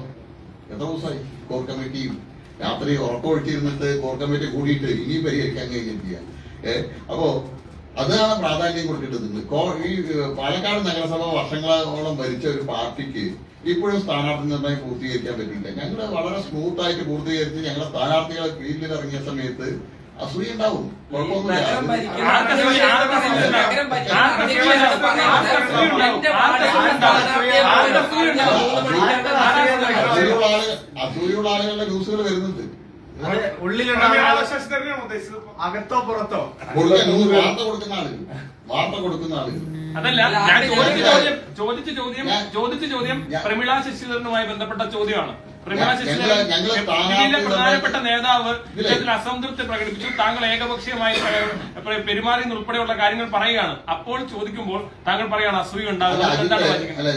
A: എത്ര ദിവസമായി കോർ കമ്മിറ്റിയും രാത്രി ഉറക്കമൊഴിച്ചിരുന്നിട്ട് കോർ കമ്മിറ്റി കൂടിയിട്ട് ഇനിയും പരിഹരിക്കാൻ കഴിഞ്ഞിട്ടില്ല. അപ്പോ അതാണ് പ്രാധാന്യം കൊടുക്കേണ്ടത്. ഈ പാലക്കാട് നഗരസഭ വർഷങ്ങളോളം ഭരിച്ച ഒരു പാർട്ടിക്ക് ഇപ്പോഴും സ്ഥാനാർത്ഥി നിർണ്ണയം പൂർത്തീകരിക്കാൻ പറ്റില്ല. ഞങ്ങൾ വളരെ സ്മൂത്ത് ആയിട്ട് പൂർത്തീകരിച്ച് ഞങ്ങളുടെ സ്ഥാനാർത്ഥികളെ ഫീൽഡിൽ ഇറങ്ങിയ സമയത്ത് അസൂയ ഉണ്ടാവും, കുഴപ്പമൊന്നുമില്ല. അസൂയുള്ള ആളുകളുടെ ന്യൂസുകൾ വരുന്നുണ്ട്.
I: അകത്തോ പുറത്തോ
A: വാർത്ത കൊടുക്കുന്ന ആളുകൾ
H: അതല്ല, ഞാൻ ചോദിച്ച ചോദ്യം പ്രമീള ശശിധരനുമായി ബന്ധപ്പെട്ട ചോദ്യമാണ്. പ്രമീള ശശിധരൻ ജില്ലയിലെ പ്രധാനപ്പെട്ട നേതാവ് ഇത്തരത്തിൽ അസംതൃപ്തി പ്രകടിപ്പിച്ചു, താങ്കൾ ഏകപക്ഷീയമായി പെരുമാറി ഉൾപ്പെടെയുള്ള കാര്യങ്ങൾ പറയുകയാണ്. അപ്പോൾ ചോദിക്കുമ്പോൾ താങ്കൾ പറയാണ് അസൂയ ഉണ്ടാകുന്നത്.
A: അല്ല,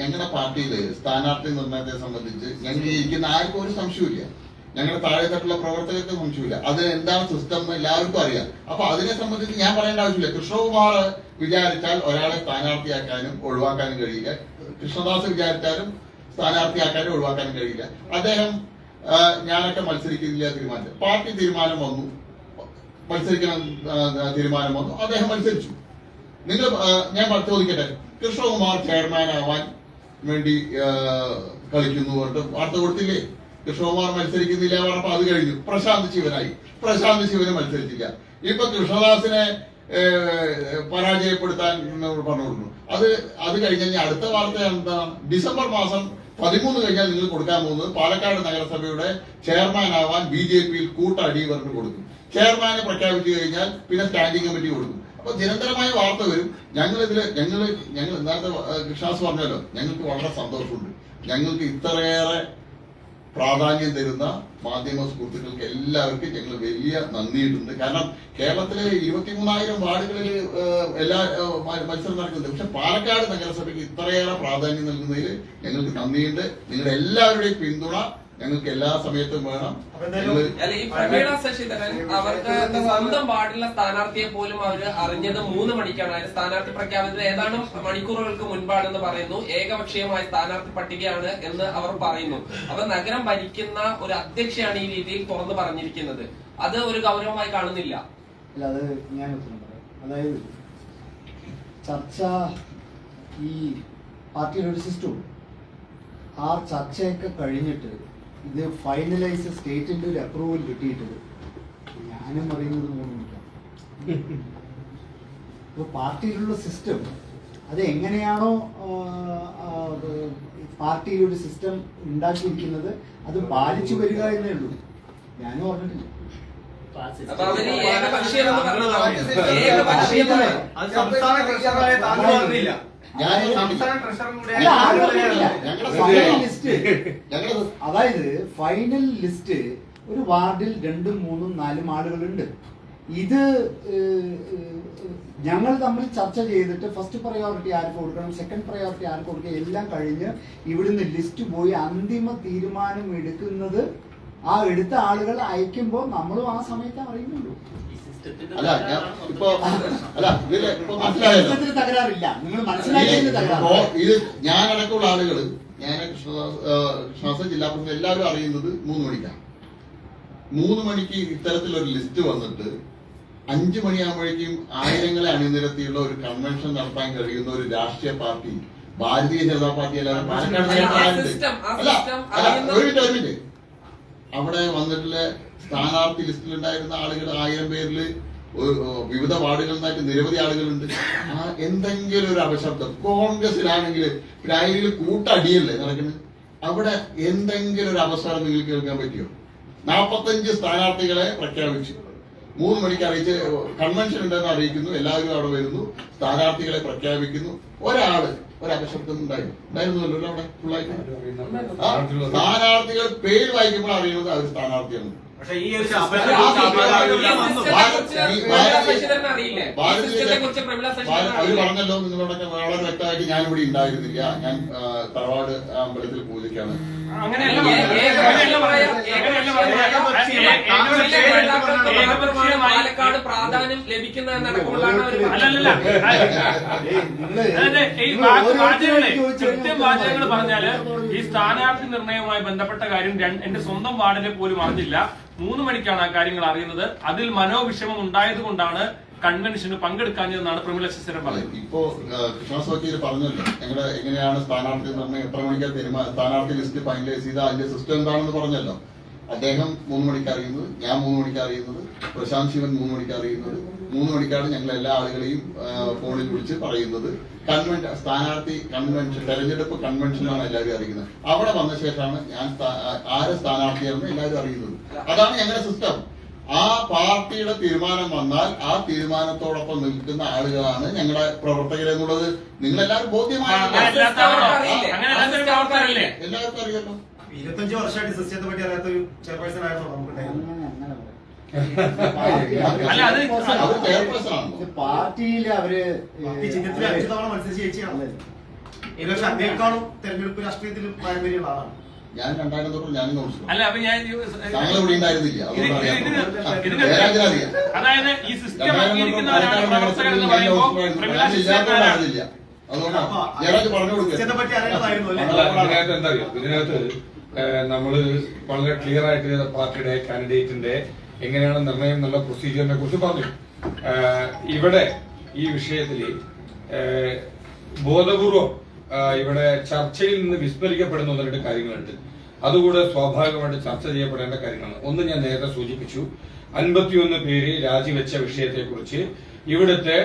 A: ഞങ്ങളുടെ പാർട്ടിയില് സ്ഥാനാർത്ഥി നിർണ്ണയത്തെ സംബന്ധിച്ച് ഞങ്ങൾ ഇരിക്കുന്ന ആർക്കും ഒരു സംശയമില്ല. ഞങ്ങളുടെ താഴെത്തട്ടുള്ള പ്രവർത്തകർക്ക് സംശയമില്ല. അത് എന്താണ് സിസ്റ്റം എന്ന് എല്ലാവർക്കും അറിയാം. അപ്പൊ അതിനെ സംബന്ധിച്ച് ഞാൻ പറയേണ്ട ആവശ്യമില്ല. കൃഷ്ണകുമാർ വിചാരിച്ചാൽ ഒരാളെ സ്ഥാനാർത്ഥിയാക്കാനും ഒഴിവാക്കാനും കഴിയില്ല. കൃഷ്ണദാസ് വിചാരിച്ചാലും സ്ഥാനാർത്ഥിയാക്കാനും ഒഴിവാക്കാനും കഴിയില്ല. അദ്ദേഹം ഞാനൊക്കെ മത്സരിക്കുന്നില്ല തീരുമാനിച്ചു, പാർട്ടി തീരുമാനം വന്നു, മത്സരിക്കണം തീരുമാനം വന്നു, അദ്ദേഹം മത്സരിച്ചു. നിങ്ങൾ ഞാൻ ചോദിക്കട്ടെ, കൃഷ്ണകുമാർ ചെയർമാൻ ആവാൻ വേണ്ടി കളിക്കുന്നു വാർത്ത കൊടുത്തില്ലേ? കൃഷ്ണകുമാർ മത്സരിക്കുന്നില്ല പറഞ്ഞപ്പോ അത് കഴിഞ്ഞു. പ്രശാന്ത് ശിവനായി, പ്രശാന്ത് ശിവന് മത്സരിച്ചില്ല. ഇപ്പൊ കൃഷ്ണദാസിനെ പരാജയപ്പെടുത്താൻ പറഞ്ഞു കൊടുക്കുന്നു. അത് കഴിഞ്ഞാൽ അടുത്ത വാർത്ത എന്താണ്? ഡിസംബർ മാസം 13 കഴിഞ്ഞാൽ നിങ്ങൾ കൊടുക്കാൻ പോകുന്നത് പാലക്കാട് നഗരസഭയുടെ ചെയർമാൻ ആവാൻ BJPയിൽ കൂട്ടടി പറഞ്ഞു കൊടുക്കും. ചെയർമാനെ പ്രഖ്യാപിച്ചു കഴിഞ്ഞാൽ പിന്നെ സ്റ്റാൻഡിംഗ് കമ്മിറ്റി കൊടുക്കും. അപ്പൊ നിരന്തരമായ വാർത്ത വരും. ഞങ്ങൾ നേരത്തെ കൃഷ്ണദാസ് പറഞ്ഞല്ലോ, ഞങ്ങൾക്ക് വളരെ സന്തോഷമുണ്ട്. ഞങ്ങൾക്ക് ഇത്രയേറെ പ്രാധാന്യം തരുന്ന മാധ്യമ സുഹൃത്തുക്കൾക്ക് എല്ലാവർക്കും ഞങ്ങൾ വലിയ നന്ദിയിട്ടുണ്ട്. കാരണം കേരളത്തിലെ 23,000 വാർഡുകളിൽ എല്ലാ മത്സരം നടക്കുന്നുണ്ട്. പക്ഷെ പാലക്കാട് നഗരസഭയ്ക്ക് ഇത്രയേറെ പ്രാധാന്യം നൽകുന്നതിൽ ഞങ്ങൾക്ക് നന്ദിയുണ്ട്. നിങ്ങളുടെ എല്ലാവരുടെയും പിന്തുണ ഞങ്ങൾക്ക് എല്ലാ സമയത്തും വേണം.
E: അല്ല, ഈ പ്രമീള ശശിധരൻ അവർക്ക് സ്വന്തം വാർഡിലെ സ്ഥാനാർത്ഥിയെ പോലും അവര് അറിഞ്ഞത് 3 മണിക്കാണ്. അതായത് സ്ഥാനാർത്ഥി പ്രഖ്യാപനത്തിന് ഏതാനും മണിക്കൂറുകൾക്ക് മുൻപാണെന്ന് പറയുന്നു. ഏകപക്ഷീയമായ സ്ഥാനാർത്ഥി പട്ടികയാണ് എന്ന് അവർ പറയുന്നു. അപ്പൊ നഗരം ഭരിക്കുന്ന ഒരു അധ്യക്ഷയാണ് ഈ രീതിയിൽ തുറന്നു പറഞ്ഞിരിക്കുന്നത്. അത് ഒരു ഗൗരവമായി കാണുന്നില്ല.
C: അല്ല, അത് ഞാൻ ഉത്തരം പറയാം. അതായത് ചർച്ച ഈ പാർട്ടിയുടെ ഒരു സിസ്റ്റം, ആ ചർച്ചയൊക്കെ കഴിഞ്ഞിട്ട് ഇത് ഫൈനലൈസ് സ്റ്റേറ്റിന്റെ ഒരു അപ്രൂവൽ കിട്ടിയിട്ട് ഞാനും പറയുന്നത് 3 മണിക്കാണ്. അപ്പോൾ പാർട്ടിയിലുള്ള സിസ്റ്റം അത് എങ്ങനെയാണോ പാർട്ടിയിൽ ഒരു സിസ്റ്റം ഉണ്ടാക്കിയിരിക്കുന്നത് അത് പാലിച്ചു വരിക എന്നേ ഉള്ളൂ. ഞാനും പറഞ്ഞിട്ടില്ല.
E: അപ്പൊ അവര് ഏകപക്ഷീയം എന്ന് പറഞ്ഞത് ഏകപക്ഷീയമാണ്.
I: അത് സംസ്ഥാന ട്രഷററായ താങ്കൾ പറഞ്ഞില്ല. സംസ്ഥാന
C: അല്ല, ആരും പറഞ്ഞിട്ടില്ല. ഫൈനൽ ലിസ്റ്റ്, അതായത് ഫൈനൽ ലിസ്റ്റ് ഒരു വാർഡിൽ 2, 3, 4 ആളുകളുണ്ട്. ഇത് ഞങ്ങൾ തമ്മിൽ ചർച്ച ചെയ്തിട്ട് ഫസ്റ്റ് പ്രയോറിറ്റി ആർക്ക് കൊടുക്കണം, സെക്കൻഡ് പ്രയോറിറ്റി ആർക്ക് കൊടുക്കണം എല്ലാം കഴിഞ്ഞ് ഇവിടുന്ന് ലിസ്റ്റ് പോയി അന്തിമ തീരുമാനം എടുക്കുന്നത് ആ എടുത്ത ആളുകൾ അയക്കുമ്പോൾ നമ്മളും ആ സമയത്ത് അറിയുന്നുള്ളൂ.
A: അല്ല ഞാൻ ഇപ്പൊ അല്ല ഇതില് ഇപ്പൊ മനസ്സിലായല്ലോ,
C: തകരാറില്ല. നിങ്ങൾ മനസ്സിലാക്കിയതിന് തകരാറ്.
A: ഇപ്പോ ഇത് ഞാനടക്കമുള്ള ആളുകള്, ഞാൻ കൃഷ്ണദാസ് ജില്ലാ പ്രസിഡന്റ് എല്ലാവരും അറിയുന്നത് 3 മണിക്കാണ്. 3 മണിക്ക് ഇത്തരത്തിലൊരു ലിസ്റ്റ് വന്നിട്ട് 5 മണിയാകുമ്പോഴേക്കും ആയിരങ്ങളെ അണിനിരത്തിയുള്ള ഒരു കൺവെൻഷൻ നടത്താൻ കഴിയുന്ന ഒരു രാഷ്ട്രീയ പാർട്ടി ഭാരതീയ ജനതാ പാർട്ടി എല്ലാവരും ഒരു മിനിറ്റ് അവിടെ വന്നിട്ടുള്ള സ്ഥാനാർത്ഥി ലിസ്റ്റിലുണ്ടായിരുന്ന ആളുകൾ 1000 പേരിൽ വിവിധ വാർഡുകളിൽ നിന്നായിട്ട് നിരവധി ആളുകളുണ്ട്. ആ എന്തെങ്കിലും ഒരു അപശബ്ദം കോൺഗ്രസിലാണെങ്കിൽ ഡയറിയിൽ കൂട്ടടിയല്ലേ നടക്കുന്നത്, അവിടെ എന്തെങ്കിലും ഒരു അവസരം നിങ്ങൾക്ക് കേൾക്കാൻ പറ്റിയോ? 45 സ്ഥാനാർത്ഥികളെ പ്രഖ്യാപിച്ചു, 3 മണിക്ക് അറിയിച്ച് കൺവെൻഷൻ ഉണ്ടെന്ന് അറിയിക്കുന്നു, എല്ലാവരും അവിടെ വരുന്നു, സ്ഥാനാർത്ഥികളെ പ്രഖ്യാപിക്കുന്നു. ഒരു അപശബ്ദം ഉണ്ടായിരുന്നല്ലോ അവിടെ ഫുള്ളായിട്ട്. സ്ഥാനാർത്ഥികൾ പേര് വായിക്കുമ്പോൾ അറിയുന്നത് അവർ സ്ഥാനാർത്ഥിയാണ്.
I: പക്ഷേ ഈ ഒരു
A: അവര് പറഞ്ഞല്ലോ നിങ്ങളോടൊക്കെ വളരെ വ്യക്തമായിട്ട് ഞാൻ ഇവിടെ ഉണ്ടായിരുന്നില്ല, ഞാൻ തറവാട് അമ്പലത്തിൽ പൂജയ്ക്കാണ്.
E: പാലക്കാട് പ്രാധാന്യം ലഭിക്കുന്നതെന്നടക്കമുള്ളതാണ്.
H: കൃത്യം വാചകങ്ങൾ പറഞ്ഞാല് ഈ സ്ഥാനാർത്ഥി നിർണയവുമായി ബന്ധപ്പെട്ട കാര്യം എന്റെ സ്വന്തം വാർഡിനെ പോലും അറിഞ്ഞില്ല. 3 മണിക്കാണ് ആ കാര്യങ്ങൾ അറിയുന്നത്. അതിൽ മനോവിഷമം ഉണ്ടായത് കൊണ്ടാണ് കൺവെൻഷന് പങ്കെടുക്കാഞ്ഞതെന്നാണ് പ്രമീള ശശിധരൻ പറയുന്നത്.
A: ഇപ്പോ കൃഷ്ണദാസ് വക്കീൽ പറഞ്ഞല്ലോ ഞങ്ങളുടെ എങ്ങനെയാണ് സ്ഥാനാർത്ഥി നിർണ്ണയം, എത്ര മണിക്കാണ് സ്ഥാനാർത്ഥി ലിസ്റ്റ് ഫൈനലൈസ് ചെയ്ത അതിന്റെ സിസ്റ്റം എന്താണെന്ന് പറഞ്ഞല്ലോ. അദ്ദേഹം 3 മണിക്ക് അറിയുന്നത്, ഞാൻ 3 മണിക്ക് അറിയുന്നത്, പ്രശാന്ത് ശിവൻ 3 മണിക്ക് അറിയുന്നത്. 3 മണിക്കാണ് ഞങ്ങൾ എല്ലാ ആളുകളെയും ഫോണിൽ വിളിച്ച് പറയുന്നത്. സ്ഥാനാർത്ഥി കൺവെൻഷൻ, തെരഞ്ഞെടുപ്പ് കൺവെൻഷനാണ് എല്ലാവരും അറിയുന്നത്. അവിടെ വന്ന ശേഷമാണ് ഞാൻ ആരെ സ്ഥാനാർത്ഥിയാണെന്ന് എല്ലാവരും അറിയുന്നത്. അതാണ് ഞങ്ങളുടെ സിസ്റ്റം. ആ പാർട്ടിയുടെ തീരുമാനം വന്നാൽ ആ തീരുമാനത്തോടൊപ്പം നിൽക്കുന്ന ആളുകളാണ് ഞങ്ങളുടെ പ്രവർത്തകരെന്നുള്ളത് നിങ്ങളെല്ലാവരും ബോധ്യമാണ്. എല്ലാവർക്കും അറിയാലോ.
F: 25 വർഷമായിട്ട് സിസ്റ്റത്തെ പറ്റി അറിയാത്ത ഒരു ചെയർപേഴ്സൺ ആയിരുന്നു നമുക്കുണ്ടായിരുന്നു.
C: പാർട്ടിയിൽ അവര്
F: ചിഹ്നത്തിൽ 5 തവണ മത്സരിച്ച് ജയിച്ചാണ്. പക്ഷെ അദ്ദേഹക്കാളും തെരഞ്ഞെടുപ്പ് രാഷ്ട്രീയത്തിൽ പാരമ്പര്യമുള്ള ആളാണ്.
A: ഞാൻ 2000 തൊട്ട് ഞാനും നോക്കിച്ചു.
H: അല്ല അപ്പൊ ഞാൻ
A: താങ്കൾ ഇവിടെ ഉണ്ടായിരുന്നില്ല,
H: അതായത് ഈ സിസ്റ്റം അംഗീകരിക്കുന്നവരാണ് പ്രവർത്തകർ എന്ന് പറയുമ്പോൾ പ്രമീള ശശിധരൻ
A: അതുകൊണ്ട് പറഞ്ഞു കൊടുക്കുക.
G: എന്താ ഇതിനകത്ത് നമ്മള് വളരെ ക്ലിയർ ആയിട്ട് പാർട്ടിയുടെ കാൻഡിഡേറ്റിന്റെ എങ്ങനെയാണ് നിർണയം എന്നുള്ള പ്രൊസീജിയറിനെ കുറിച്ച് പറഞ്ഞു. ഇവിടെ ഈ വിഷയത്തില് ബോധപൂർവം ഇവിടെ ചർച്ചയിൽ നിന്ന് വിസ്മരിക്കപ്പെടുന്ന 1-2 കാര്യങ്ങളുണ്ട്. അതുകൂടെ സ്വാഭാവികമായിട്ട് ചർച്ച ചെയ്യപ്പെടേണ്ട കാര്യങ്ങളാണ്. ഒന്ന് ഞാൻ നേരത്തെ സൂചിപ്പിച്ചു, 51 പേര് രാജിവെച്ച വിഷയത്തെക്കുറിച്ച് ഇവിടുത്തെ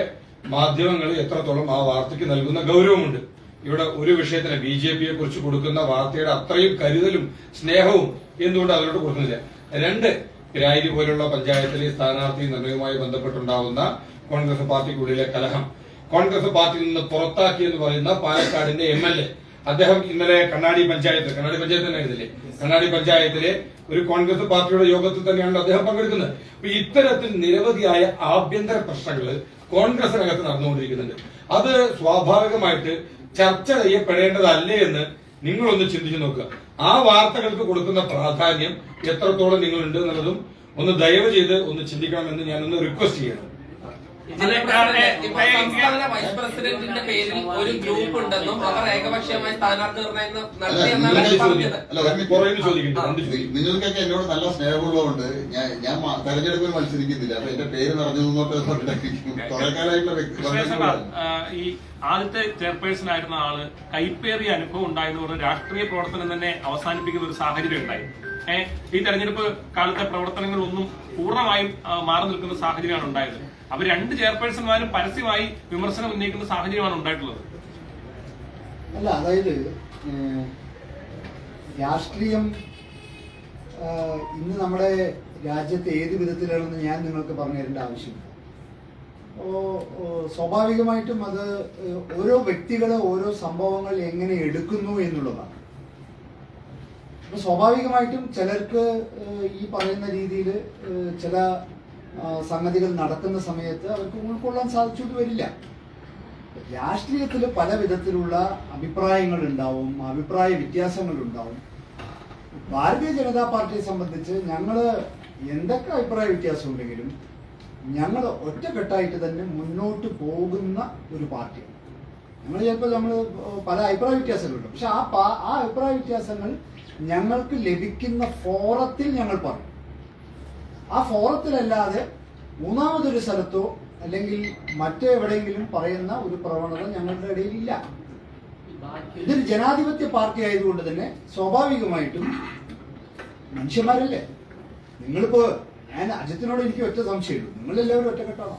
G: മാധ്യമങ്ങൾ എത്രത്തോളം ആ വാർത്തയ്ക്ക് നൽകുന്ന ഗൗരവമുണ്ട്. ഇവിടെ ഒരു വിഷയത്തിന് BJPയെ കുറിച്ച് കൊടുക്കുന്ന വാർത്തയുടെ അത്രയും കരുതലും സ്നേഹവും എന്തുകൊണ്ട് അതിലോട്ട് കൊടുക്കുന്നില്ല. 2, പിരായിരി പോലുള്ള പഞ്ചായത്തിലെ സ്ഥാനാർത്ഥി നിർണയവുമായി ബന്ധപ്പെട്ടുണ്ടാവുന്ന കോൺഗ്രസ് പാർട്ടിക്കുള്ളിലെ കലഹം, കോൺഗ്രസ് പാർട്ടിയിൽ നിന്ന് പുറത്താക്കിയെന്ന് പറയുന്ന പാലക്കാടിന്റെ MLA അദ്ദേഹം ഇന്നലെ കണ്ണാടി പഞ്ചായത്ത് തന്നെയായിരുന്നില്ലേ, കണ്ണാടി പഞ്ചായത്തിലെ ഒരു കോൺഗ്രസ് പാർട്ടിയുടെ യോഗത്തിൽ തന്നെയാണ് അദ്ദേഹം പങ്കെടുക്കുന്നത്. അപ്പൊ ഇത്തരത്തിൽ നിരവധിയായ ആഭ്യന്തര പ്രശ്നങ്ങൾ കോൺഗ്രസിനകത്ത് നടന്നുകൊണ്ടിരിക്കുന്നുണ്ട്. അത് സ്വാഭാവികമായിട്ട് ചർച്ച ചെയ്യപ്പെടേണ്ടതല്ലേ എന്ന് നിങ്ങളൊന്ന് ചിന്തിച്ചു നോക്കുക. ആ വാർത്തകൾക്ക് കൊടുക്കുന്ന പ്രാധാന്യം എത്രത്തോളം നിങ്ങളുണ്ട് എന്നുള്ളതും ഒന്ന് ദയവ് ചെയ്ത് ഒന്ന് ചിന്തിക്കണമെന്ന് ഞാനൊന്ന് റിക്വസ്റ്റ് ചെയ്യണം.
E: സംസ്ഥാന വൈസ് പ്രസിഡന്റിന്റെ പേരിൽ ഒരു ഗ്രൂപ്പ് ഉണ്ടെന്നും അവർ ഏകപക്ഷീയമായി സ്ഥാനാർത്ഥി നിർണയം നടത്തിയെന്നാണ് പറഞ്ഞത്.
A: നിങ്ങൾക്കൊക്കെ എന്നോട് നല്ല സ്നേഹമുള്ളതുകൊണ്ട് ഞാൻ തെരഞ്ഞെടുപ്പിൽ മത്സരിക്കുന്നില്ല. അപ്പൊ എന്റെ പേര് നിറഞ്ഞു നിന്നോട്ട് കുറെ കാലമായിട്ടുള്ള
H: ഈ ആദ്യത്തെ ചെയർപേഴ്സൺ ആയിരുന്ന ആള് കൈപ്പേറിയ അനുഭവം ഉണ്ടായെന്ന് പറഞ്ഞ് രാഷ്ട്രീയ പ്രവർത്തനം തന്നെ അവസാനിപ്പിക്കുന്ന ഒരു സാഹചര്യം ഉണ്ടായി. ഈ തെരഞ്ഞെടുപ്പ് കാലത്തെ പ്രവർത്തനങ്ങളൊന്നും പൂർണ്ണമായും മാറി നിൽക്കുന്ന സാഹചര്യമാണ് ഉണ്ടായത്. അവർ 2 ചെയർപേഴ്സൺമാരും പരസ്യമായി വിമർശനം ഉന്നയിക്കുന്ന സാഹചര്യമാണ് ഉണ്ടായിട്ടുള്ളത്.
C: അല്ല, അതായത് രാഷ്ട്രീയം ഇന്ന് നമ്മുടെ രാജ്യത്ത് ഏത് വിധത്തിലാണെന്ന് ഞാൻ നിങ്ങൾക്ക് പറഞ്ഞു തരേണ്ട ആവശ്യമില്ല. സ്വാഭാവികമായിട്ടും അത് ഓരോ വ്യക്തികളെ ഓരോ സംഭവങ്ങൾ എങ്ങനെ എടുക്കുന്നു എന്നുള്ളതാണ്. അപ്പൊ സ്വാഭാവികമായിട്ടും ചിലർക്ക് ഈ പറയുന്ന രീതിയിൽ ചില സംഗതികൾ നടക്കുന്ന സമയത്ത് അവർക്ക് ഉൾക്കൊള്ളാൻ സാധിച്ചിട്ട് വരില്ല. രാഷ്ട്രീയത്തിൽ പല വിധത്തിലുള്ള അഭിപ്രായങ്ങൾ ഉണ്ടാവും, അഭിപ്രായ വ്യത്യാസങ്ങൾ ഉണ്ടാവും. ഭാരതീയ ജനതാ പാർട്ടിയെ സംബന്ധിച്ച് ഞങ്ങൾ എന്തൊക്കെ അഭിപ്രായ വ്യത്യാസം ഉണ്ടെങ്കിലും ഞങ്ങൾ ഒറ്റക്കെട്ടായിട്ട് തന്നെ മുന്നോട്ട് പോകുന്ന ഒരു പാർട്ടിയാണ്. നമ്മൾ പല അഭിപ്രായ വ്യത്യാസങ്ങളുണ്ട്. പക്ഷെ ആ അഭിപ്രായ വ്യത്യാസങ്ങൾ ഞങ്ങൾക്ക് ലഭിക്കുന്ന ഫോറത്തിൽ ഞങ്ങൾ പറയും. ആ ഫോറത്തിലല്ലാതെ മൂന്നാമതൊരു സ്ഥലത്തോ അല്ലെങ്കിൽ മറ്റെവിടെയെങ്കിലും പറയുന്ന ഒരു പ്രവണത ഞങ്ങളുടെ ഇടയിലില്ല. ഇതൊരു ജനാധിപത്യ പാർട്ടി ആയതുകൊണ്ട് തന്നെ സ്വാഭാവികമായിട്ടും മനുഷ്യന്മാരല്ലേ. നിങ്ങളിപ്പോ ഞാൻ അജിത്തിനോട് എനിക്ക് ഒറ്റ സംശയമുള്ളൂ, നിങ്ങളെല്ലാവരും ഒറ്റക്കെട്ടാണോ?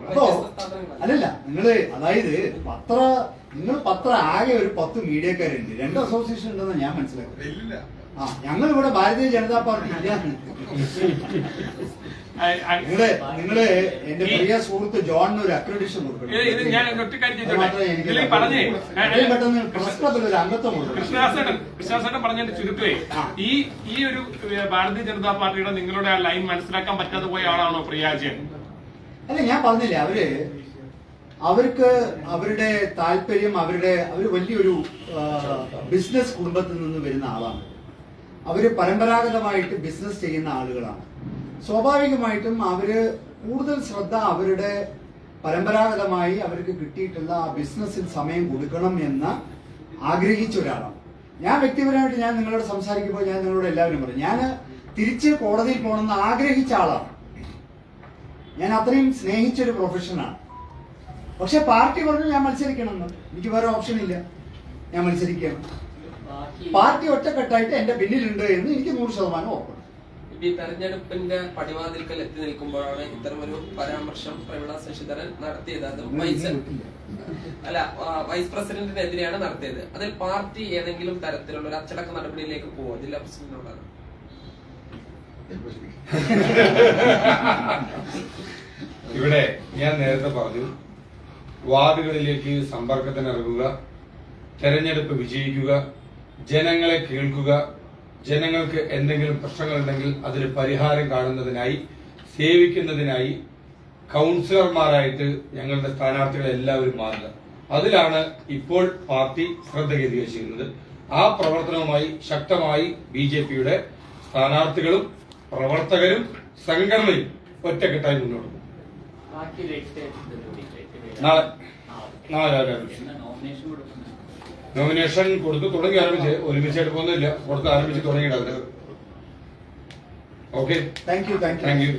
C: അപ്പോ അല്ലല്ല, അതായത് നിങ്ങൾ ആകെ ഒരു 10 മീഡിയക്കാരുണ്ട്, 2 അസോസിയേഷൻ ഉണ്ടെന്ന് ഞാൻ മനസ്സിലാക്കുന്നത്. ഞങ്ങൾ ഇവിടെ ഭാരതീയ ജനതാ പാർട്ടി ഇല്ല. നിങ്ങള് എന്റെ പ്രിയ സുഹൃത്ത് ജോണിന് ഒരു അക്രഡിഷൻ കൊടുക്കണം. പ്രസ് ക്ലബിൽ ഒരു അംഗത്വം കൊടുക്കണം.
H: കൃഷ്ണദാസേട്ടൻ പറഞ്ഞതിന്റെ ചുരുക്കമേ, ഈ ഒരു ഭാരതീയ ജനതാ പാർട്ടിയുടെ നിങ്ങളുടെ ആ ലൈൻ മനസ്സിലാക്കാൻ പറ്റാതെ പോയ ആളാണോ പ്രിയാജൻ?
C: അല്ല, ഞാൻ പറഞ്ഞില്ലേ, അവർക്ക് അവരുടെ താല്പര്യം, അവര് വലിയൊരു ബിസിനസ് കുടുംബത്തിൽ നിന്ന് വരുന്ന ആളാണ്. അവര് പരമ്പരാഗതമായിട്ട് ബിസിനസ് ചെയ്യുന്ന ആളുകളാണ്. സ്വാഭാവികമായിട്ടും അവര് കൂടുതൽ ശ്രദ്ധ അവരുടെ പരമ്പരാഗതമായി അവർക്ക് കിട്ടിയിട്ടുള്ള ആ ബിസിനസ്സിൽ സമയം കൊടുക്കണം എന്ന് ആഗ്രഹിച്ച ഒരാളാണ്. ഞാൻ വ്യക്തിപരമായിട്ട് ഞാൻ നിങ്ങളോട് സംസാരിക്കുമ്പോൾ ഞാൻ നിങ്ങളോട് എല്ലാവരും പറയും, ഞാൻ തിരിച്ച് കോടതിയിൽ പോകണമെന്ന് ആഗ്രഹിച്ച ആളാണ്. ഞാൻ അത്രയും സ്നേഹിച്ചൊരു പ്രൊഫഷനാണ്. പക്ഷെ പാർട്ടി പറഞ്ഞു ഞാൻ മത്സരിക്കണമെന്ന്. എനിക്ക് വേറെ ഓപ്ഷൻ ഇല്ല, ഞാൻ മത്സരിക്കണം. പാർട്ടി ഒറ്റക്കെട്ടായിട്ട് എന്റെ പിന്നിലുണ്ട് എന്ന് എനിക്ക് 100% ഉറപ്പുണ്ട്.
E: ഈ തെരഞ്ഞെടുപ്പിന്റെ പടിവാതിൽക്കൽ എത്തി നിൽക്കുമ്പോഴാണ് ഇത്തരമൊരു പരാമർശം പ്രവീണ ശശിധരൻ നടത്തിയത്. അത് വൈസ് പ്രസിഡന്റിനെതിരെയാണ് നടത്തിയത്. അതിൽ പാർട്ടി ഏതെങ്കിലും തരത്തിലുള്ള ഒരു അച്ചടക്ക നടപടിയിലേക്ക് പോവോ ജില്ലാ പ്രസിഡന്റിനോടാണ്?
G: ഇവിടെ ഞാൻ നേരത്തെ പറഞ്ഞു, വാർഡുകളിലേക്ക് സമ്പർക്കത്തിനിറങ്ങുക, തെരഞ്ഞെടുപ്പ് വിജയിക്കുക, ജനങ്ങളെ കേൾക്കുക, ജനങ്ങൾക്ക് എന്തെങ്കിലും പ്രശ്നങ്ങളുണ്ടെങ്കിൽ അതിന് പരിഹാരം കാണുന്നതിനായി, സേവിക്കുന്നതിനായി കൗൺസിലർമാരായിട്ട് ഞങ്ങളുടെ സ്ഥാനാർത്ഥികളെ എല്ലാവരും മാറുക. അതിലാണ് ഇപ്പോൾ പാർട്ടി ശ്രദ്ധ കേന്ദ്രീകരിച്ചിരുന്നത്. ആ പ്രവർത്തനവുമായി ശക്തമായി BJPയുടെ സ്ഥാനാർത്ഥികളും പ്രവർത്തകരും സംഘടനയും ഒറ്റക്കെട്ടായി മുന്നോട്ട് പോകും. നോമിനേഷൻ കൊടുത്ത് തുടങ്ങി ആരംഭിച്ച് ഒരുമിച്ചായിട്ട് പോകുന്നില്ല, കൊടുത്ത് ആരംഭിച്ച് തുടങ്ങിയിട്ടുണ്ട്. Okay,
C: thank you.
G: Thank you.